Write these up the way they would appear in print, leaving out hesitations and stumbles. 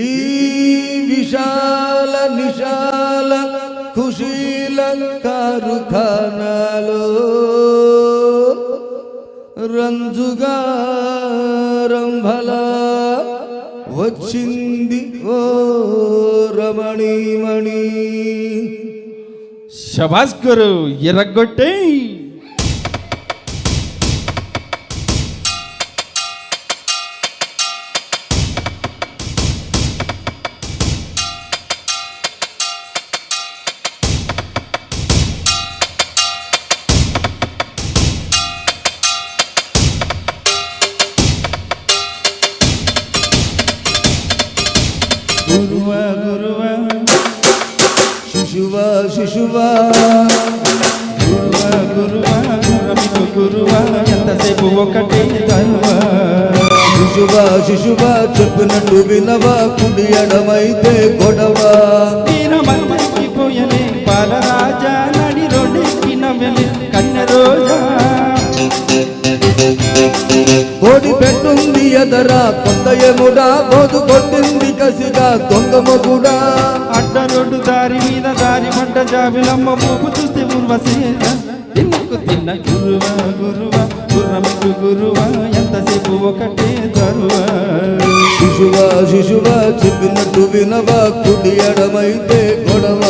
ఈ విశాల నిశాల ఖుషీల కారుఖానాలో రంజుగా రంభల వచ్చింది ఓ రమణీమణి. శబాష్ గురు, ఎరగొట్టే. గురువా గురువా శిశువా శిశువా గురువా గురువా రమికు గురువా, ఎంతసేపు ఒకటే తరువా. శిశువా శిశువా చెప్పినట్టు వినవా, కుడి ఎడమైతే గొడవ. పోయలే బాలరాజా, నడి రోడ్డెక్కిన వెలి కన్నె రోజా. కోడి పెట్టుంది ఎదరా కొత్త ఎముడా, బోధు కొట్టింది కసిగా దొంగ మొగుడా. అడ్డ రోడ్డు దారి మీద దారి పడ్డ జాబిలమ్మ పూపు చూస్తే ఉర్వశేష. తిన్నకు తిన్న గురువా గురువా గుర్రమికు గురువా, ఎంతసేపు ఒకటే తరువా. శిశువా శిశువా చెప్పినట్టు వినవా, కుడి ఎడమైతే గొడవ.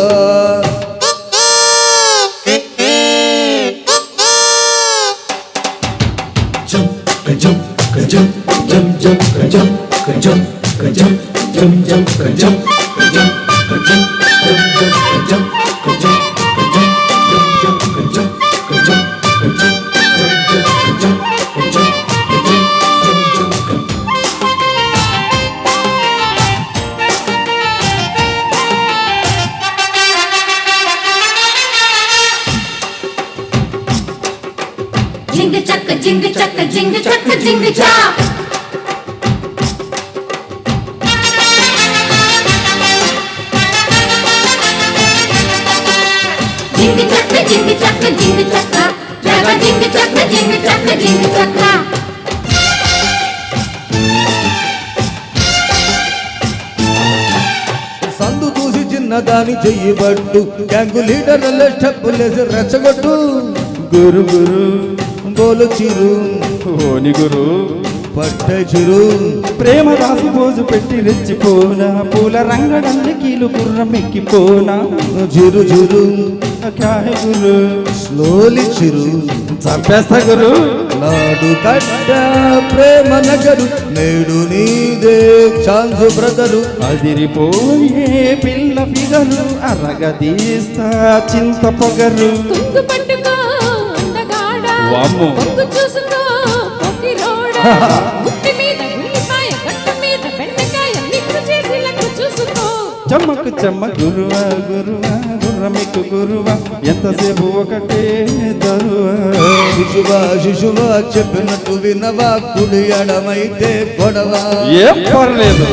Jingle chaka, jingle chaka, jingle chaka, jingle chaka. Jingle chaka, jingle chaka, jingle chaka. Jaga jingle chaka, jingle chaka, jingle chaka. సందు చూసి చిన్నదాని చెయ్యబట్టు, గ్యాంగు లీడర్ల స్టెప్పులేసి రెచ్చగొట్టు. గురు గురు బోలు చిరు ఓని గురు, పట్టె చిరు ప్రేమ రాసి పోజు పెట్టి రెచ్చిపోనా, పూల రంగడల్లి కీలు గుర్రం ఎక్కిపోనా. చిరు చిరు క్యాహే గురు, స్లోలి చిరు చంపేస్తా గురు. నాడు కట్ట ప్రేమ నగరు, నేడు నీదే ఛాన్స్ బ్రదరు. అదిరిపోయే పిల్ల ఫిగరు, అరగదీస్తా చింత పొగరు. కుంగు పట్టుకో అందగాడా, వామ్మో. పొంగు చూసుకో పొకిరోడా. గుట్టి మీద ఉల్లిపాయ, గట్ట మీద బెండకాయ, మిక్స్ చేసి లెక్క చూసుకో. చెమ్మకు చెమ్మ గురువా గురువా గుర్రమికు గురువా, ఎంతసేపు ఒకటే తరువా. శిశువా శిశువా చెప్పినట్టు వినవా, కుడి ఎడమైతే గొడవ. ఏం పర్లేదు.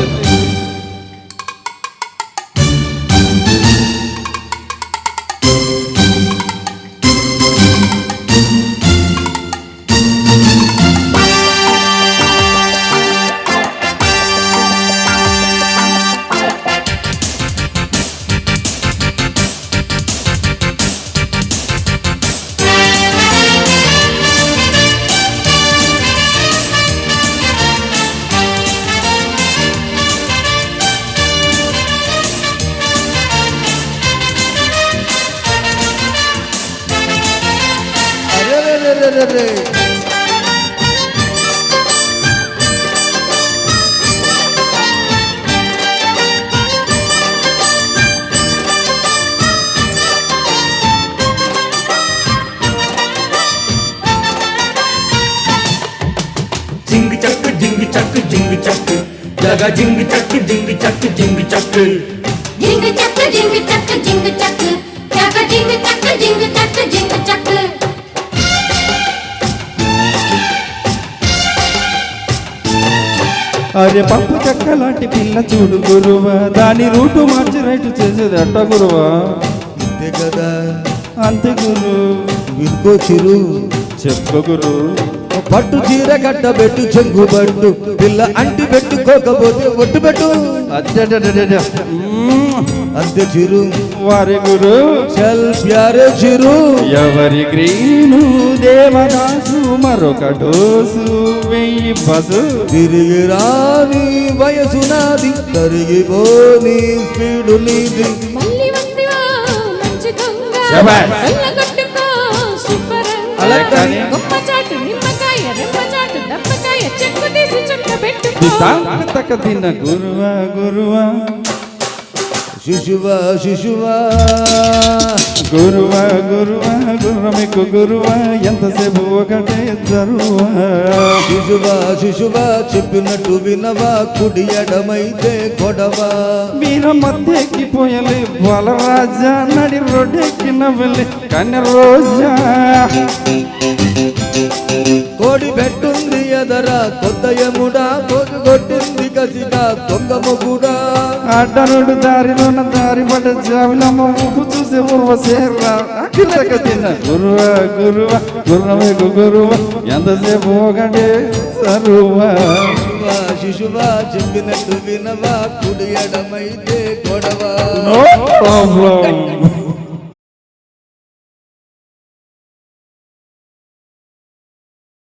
అరెరెరెరెరె. జింగ్ చక్ జింగ్ చక్ జింగ్ చక్, జగ జింగ్ చక్ జింగ్ చక్ జింగ్ చక్. Jingle chaka, jingle chaka, jingle chaka. Jaga jingle chaka, jingle chaka, jingle chaka. అరే పప్పు చెక్క లాంటి పిల్ల చూడు గురువా, దాని రూటు మార్చి రైట్ చేసేది అట్ట గురువా. ఇంతే కదా అంతే గురు, వినుకో చిరు చెప్పు గురు. పట్టు చీర కట్టబెట్టు చెంగు పట్టు పిల్ల అంటి పెట్టుకోకపోతే ఒట్టు పెట్టు అచ్చడడడడ. అంతే చిరు వారి గురు చల్ ప్యారే చిరు ఎవరి గ్రీను దేవదాసు మరొక డోసు 1000 బసు తిరిగి రాని వయసు నాది తరిగిపోని స్పీడు నీది మళ్ళీ వస్తివా మంచి దొంగ శభాష్. వెళ్ళగొట్టుకో శుభ్రంగా అలా కానీ. గొప్ప చాటు నిమ్మకాయ రెమ్మ చాటు దప్పకాయ చెక్కు తీసి చుట్ట పెట్టుకో తక్క తిన్న గురువా గురువా శిశువా శిశువా గురువా గురువా గుర్రమికు గురువా ఎంతసేపు ఒకటే జరువా శిశువా శిశువా చెప్పినట్టు వినవా కుడి ఎడమైతే గొడవ మీరు మత్తెక్కిపోయలే బలరాజా నడి రోడ్డెక్కిన వెళ్ళి కన్య రోజా కోడి పెట్టుంది ఎదరా కొత్త యముడా కోడి కొట్టింది కసిగా దొంగ మొగుడా అడ్డరుడు దారిలోన దారి పడ్డ జాబిలమ్మ ఊపు చూసి ఊర్వశేరా కిందక తిన్న గురువా గురువా గుర్రమికు గురువా ఎంతసేపు ఒకటే సరువా శిశువా శిశువా చెప్పినట్టు వినవా కుడి ఎడమైతే గొడవ నో ప్రాబ్లం